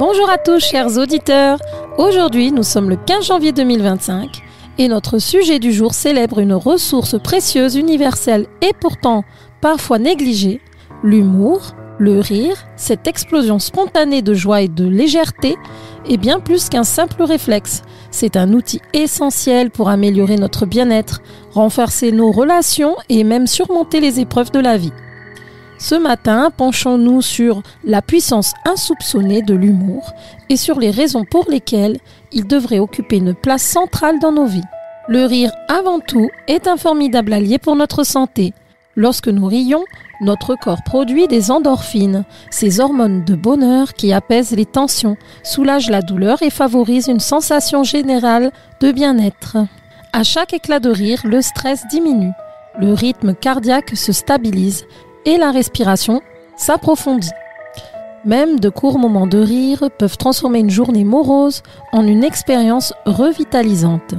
Bonjour à tous chers auditeurs, aujourd'hui nous sommes le 15 janvier 2025 et notre sujet du jour célèbre une ressource précieuse, universelle et pourtant parfois négligée, l'humour, le rire, cette explosion spontanée de joie et de légèreté est bien plus qu'un simple réflexe. C'est un outil essentiel pour améliorer notre bien-être, renforcer nos relations et même surmonter les épreuves de la vie. Ce matin, penchons-nous sur la puissance insoupçonnée de l'humour et sur les raisons pour lesquelles il devrait occuper une place centrale dans nos vies. Le rire, avant tout, est un formidable allié pour notre santé. Lorsque nous rions, notre corps produit des endorphines, ces hormones de bonheur qui apaisent les tensions, soulagent la douleur et favorisent une sensation générale de bien-être. À chaque éclat de rire, le stress diminue, le rythme cardiaque se stabilise et la respiration s'approfondit. Même de courts moments de rire peuvent transformer une journée morose en une expérience revitalisante.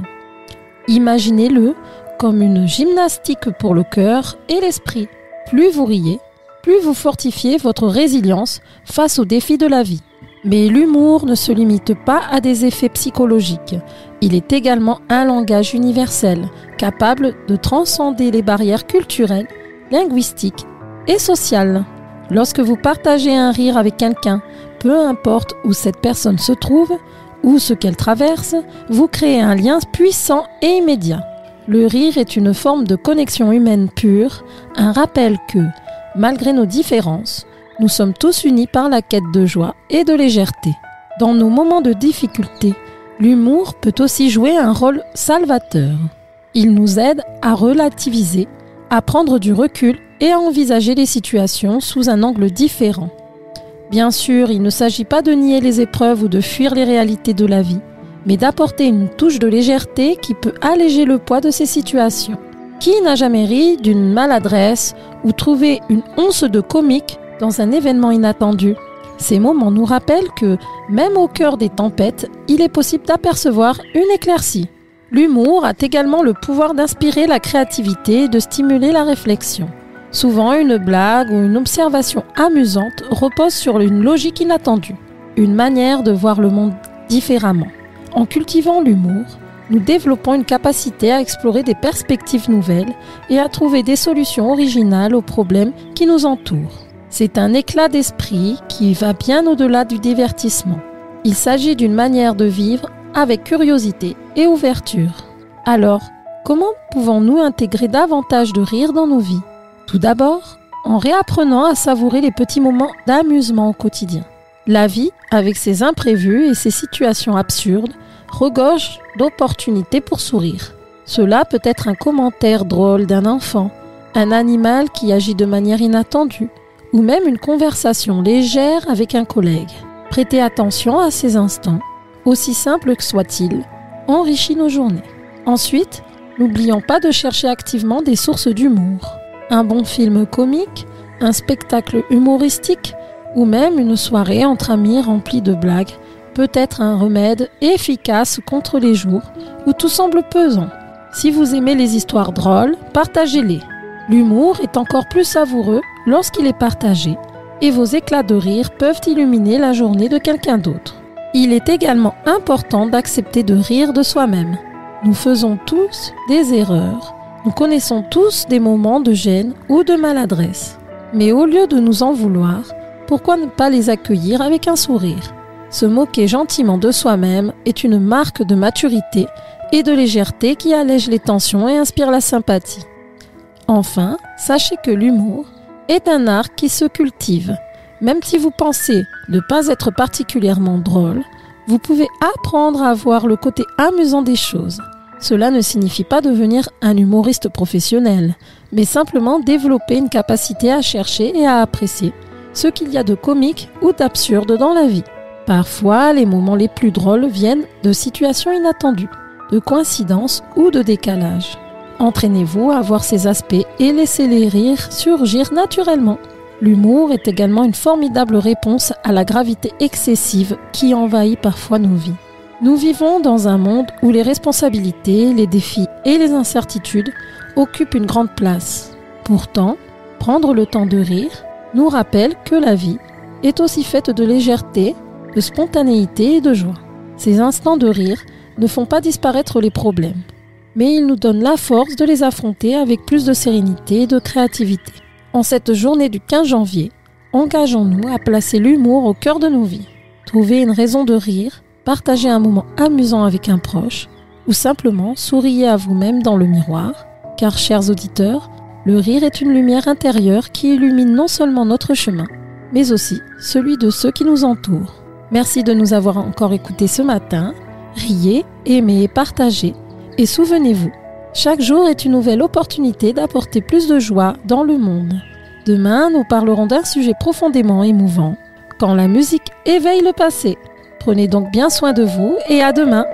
Imaginez-le comme une gymnastique pour le cœur et l'esprit. Plus vous riez, plus vous fortifiez votre résilience face aux défis de la vie. Mais l'humour ne se limite pas à des effets psychologiques. Il est également un langage universel, capable de transcender les barrières culturelles, linguistiques et sociales. Lorsque vous partagez un rire avec quelqu'un, peu importe où cette personne se trouve ou ce qu'elle traverse, vous créez un lien puissant et immédiat. Le rire est une forme de connexion humaine pure, un rappel que, malgré nos différences, nous sommes tous unis par la quête de joie et de légèreté. Dans nos moments de difficulté, l'humour peut aussi jouer un rôle salvateur. Il nous aide à relativiser, à prendre du recul et à envisager les situations sous un angle différent. Bien sûr, il ne s'agit pas de nier les épreuves ou de fuir les réalités de la vie, mais d'apporter une touche de légèreté qui peut alléger le poids de ces situations. Qui n'a jamais ri d'une maladresse ou trouvé une once de comique dans un événement inattendu ? Ces moments nous rappellent que, même au cœur des tempêtes, il est possible d'apercevoir une éclaircie. L'humour a également le pouvoir d'inspirer la créativité et de stimuler la réflexion. Souvent, une blague ou une observation amusante repose sur une logique inattendue, une manière de voir le monde différemment. En cultivant l'humour, nous développons une capacité à explorer des perspectives nouvelles et à trouver des solutions originales aux problèmes qui nous entourent. C'est un éclat d'esprit qui va bien au-delà du divertissement. Il s'agit d'une manière de vivre avec curiosité et ouverture. Alors, comment pouvons-nous intégrer davantage de rire dans nos vies ? Tout d'abord, en réapprenant à savourer les petits moments d'amusement au quotidien. La vie, avec ses imprévus et ses situations absurdes, regorge d'opportunités pour sourire. Cela peut être un commentaire drôle d'un enfant, un animal qui agit de manière inattendue, ou même une conversation légère avec un collègue. Prêtez attention à ces instants, aussi simples que soient-ils, enrichissent nos journées. Ensuite, n'oublions pas de chercher activement des sources d'humour. Un bon film comique, un spectacle humoristique ou même une soirée entre amis remplie de blagues peut être un remède efficace contre les jours où tout semble pesant. Si vous aimez les histoires drôles, partagez-les. L'humour est encore plus savoureux lorsqu'il est partagé et vos éclats de rire peuvent illuminer la journée de quelqu'un d'autre. Il est également important d'accepter de rire de soi-même. Nous faisons tous des erreurs. Nous connaissons tous des moments de gêne ou de maladresse. Mais au lieu de nous en vouloir, pourquoi ne pas les accueillir avec un sourire ? Se moquer gentiment de soi-même est une marque de maturité et de légèreté qui allège les tensions et inspire la sympathie. Enfin, sachez que l'humour est un art qui se cultive. Même si vous pensez ne pas être particulièrement drôle, vous pouvez apprendre à voir le côté amusant des choses. Cela ne signifie pas devenir un humoriste professionnel, mais simplement développer une capacité à chercher et à apprécier ce qu'il y a de comique ou d'absurde dans la vie. Parfois, les moments les plus drôles viennent de situations inattendues, de coïncidences ou de décalages. Entraînez-vous à voir ces aspects et laissez les rires surgir naturellement. L'humour est également une formidable réponse à la gravité excessive qui envahit parfois nos vies. Nous vivons dans un monde où les responsabilités, les défis et les incertitudes occupent une grande place. Pourtant, prendre le temps de rire nous rappelle que la vie est aussi faite de légèreté, de spontanéité et de joie. Ces instants de rire ne font pas disparaître les problèmes, mais ils nous donnent la force de les affronter avec plus de sérénité et de créativité. En cette journée du 15 janvier, engageons-nous à placer l'humour au cœur de nos vies. Trouvez une raison de rire, partagez un moment amusant avec un proche, ou simplement souriez à vous-même dans le miroir, car, chers auditeurs, le rire est une lumière intérieure qui illumine non seulement notre chemin, mais aussi celui de ceux qui nous entourent. Merci de nous avoir encore écoutés ce matin. Riez, aimez et partagez. Et souvenez-vous, chaque jour est une nouvelle opportunité d'apporter plus de joie dans le monde. Demain, nous parlerons d'un sujet profondément émouvant, quand la musique éveille le passé. Prenez donc bien soin de vous et à demain.